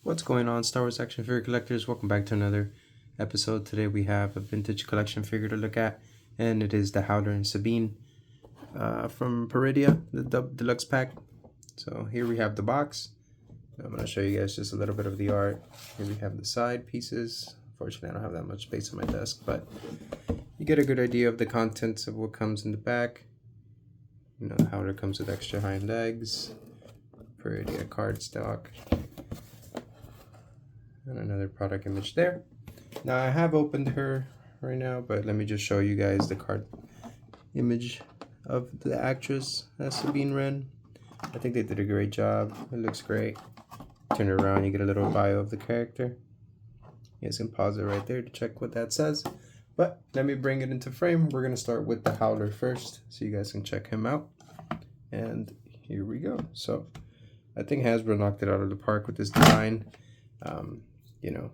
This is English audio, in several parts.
What's going on, Star Wars action figure collectors? Welcome back to another episode. Today we have a vintage collection figure to look at, and it is the Howler and Sabine from Peridea, the deluxe pack. So here we have the box. I'm going to show you guys just a little bit of the art. Here we have the side pieces. Unfortunately, I don't have that much space on my desk, but you get a good idea of the contents of what comes in the back. You know, the Howler comes with extra hind legs, Peridea cardstock, and another product image there. Now I have opened her right now, but let me just show you guys the card image of the actress, Sabine Wren. I think they did a great job. It looks great. Turn it around, you get a little bio of the character. You guys can pause it right there to check what that says. But let me bring it into frame. We're going to start with the Howler first, so you guys can check him out. And here we go. So I think Hasbro knocked it out of the park with this design. You know,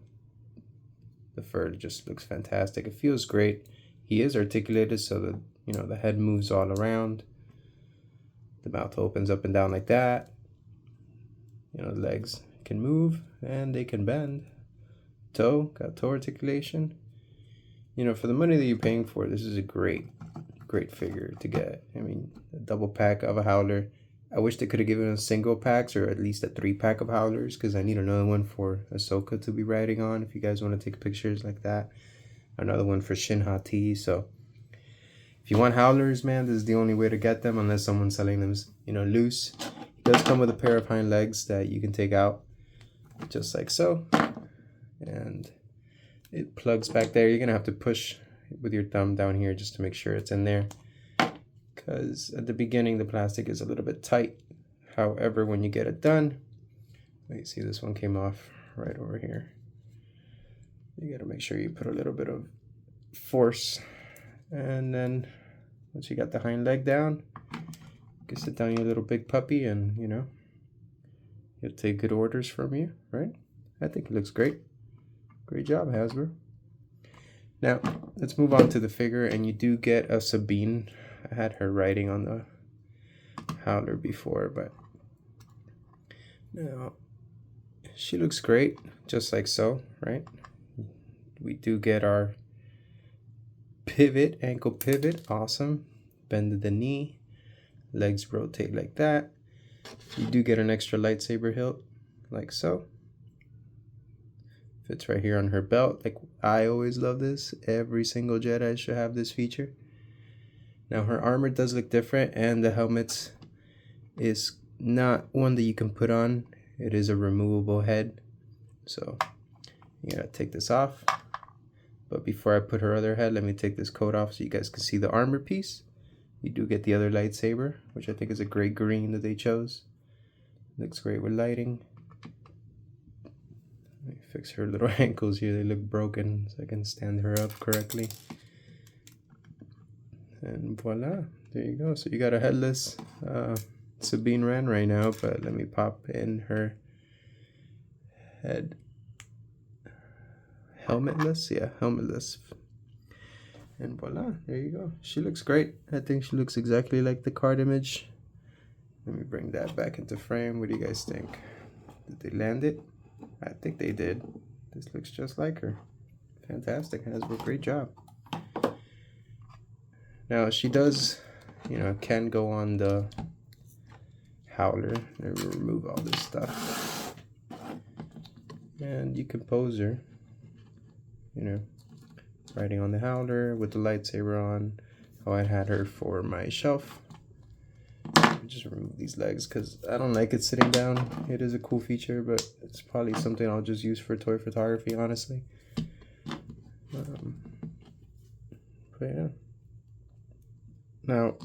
the fur just looks fantastic. It feels great. He is articulated so that, you know, the head moves all around. The mouth opens up and down like that. You know, the legs can move and they can bend. Got toe articulation. You know, for the money that you're paying for, this is a great figure to get. I mean, a double pack of a Howler. I wish they could have given us single packs or at least a 3-pack of Howlers, because I need another one for Ahsoka to be riding on if you guys want to take pictures like that. Another one for Shin Hati. So if you want Howlers, man, this is the only way to get them unless someone's selling them, you know, loose. It does come with a pair of hind legs that you can take out just like so. And it plugs back there. You're going to have to push with your thumb down here just to make sure it's in there, because at the beginning the plastic is a little bit tight. However, when you get it done, you see this one came off right over here. You got to make sure you put a little bit of force, and then once you got the hind leg down, you can sit down your little big puppy and, you know, he'll take good orders from you, right? I think it looks great. Great job, Hasbro. Now let's move on to the figure, and you do get a Sabine. I had her riding on the Howler before, but now she looks great, just like so, right? We do get our pivot, ankle pivot, awesome. Bend the knee, legs rotate like that. You do get an extra lightsaber hilt, like so. Fits right here on her belt. Like, I always love this. Every single Jedi should have this feature. Now her armor does look different, and the helmet is not one that you can put on. It is a removable head, so you gotta take this off. But before I put her other head, let me take this coat off so you guys can see the armor piece. You do get the other lightsaber, which I think is a great green that they chose. Looks great with lighting. Let me fix her little ankles here. They look broken, so I can stand her up correctly. And voila, there you go. So you got a headless Sabine Wren right now, but let me pop in her head. Helmetless? Yeah, helmetless. And voila, there you go. She looks great. I think she looks exactly like the card image. Let me bring that back into frame. What do you guys think? Did they land it? I think they did. This looks just like her. Fantastic, Hasbro, great job. Now she does, you know, can go on the Howler. Let me remove all this stuff. And you can pose her, you know, riding on the Howler with the lightsaber on. How I had her for my shelf. Just remove these legs because I don't like it sitting down. It is a cool feature, but it's probably something I'll just use for toy photography, honestly. But yeah. Now,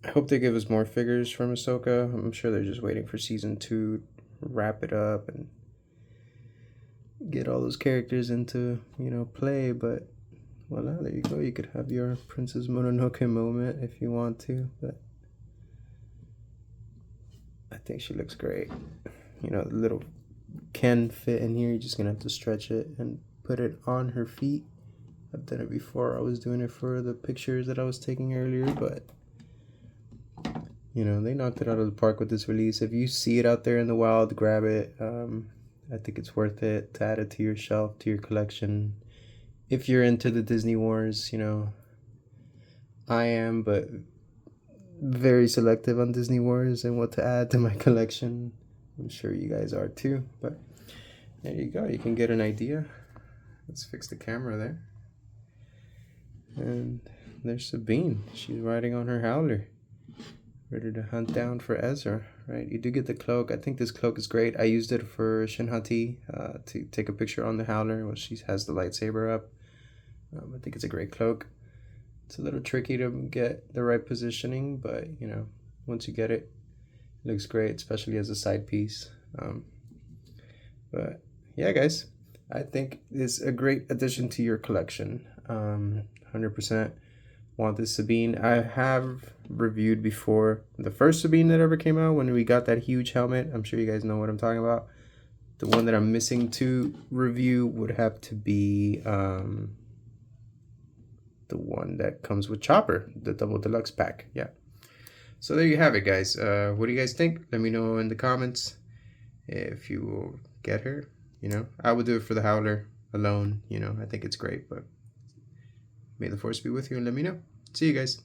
I hope they give us more figures from Ahsoka. I'm sure they're just waiting for season 2 to wrap it up and get all those characters into, you know, play. But voila, there you go. You could have your Princess Mononoke moment if you want to, but I think she looks great. You know, the little can fit in here. You're just gonna have to stretch it and put it on her feet. I've done it before. I was doing it for the pictures that I was taking earlier, but you know, they knocked it out of the park with this release. If you see it out there in the wild, grab it. I think it's worth it to add it to your shelf, to your collection. If you're into the Disney Wars, you know, I am, but very selective on Disney Wars and what to add to my collection. I'm sure you guys are too, but there you go. You can get an idea. Let's fix the camera there. And there's Sabine. She's riding on her Howler, ready to hunt down for Ezra, right? You do get the cloak. I think this cloak is great. I used it for Shinhati to take a picture on the Howler when she has the lightsaber up. I think it's a great cloak. It's a little tricky to get the right positioning, but you know, once you get it, it looks great, especially as a side piece. But yeah, guys, I think it's a great addition to your collection. 100% want this Sabine. I have reviewed before the first Sabine that ever came out when we got that huge helmet. I'm sure you guys know what I'm talking about. The one that I'm missing to review would have to be the one that comes with Chopper, the double deluxe pack. Yeah. So there you have it, guys. What do you guys think? Let me know in the comments if you will get her. You know, I would do it for the Howler alone. You know, I think it's great, but may the force be with you and let me know. See you guys.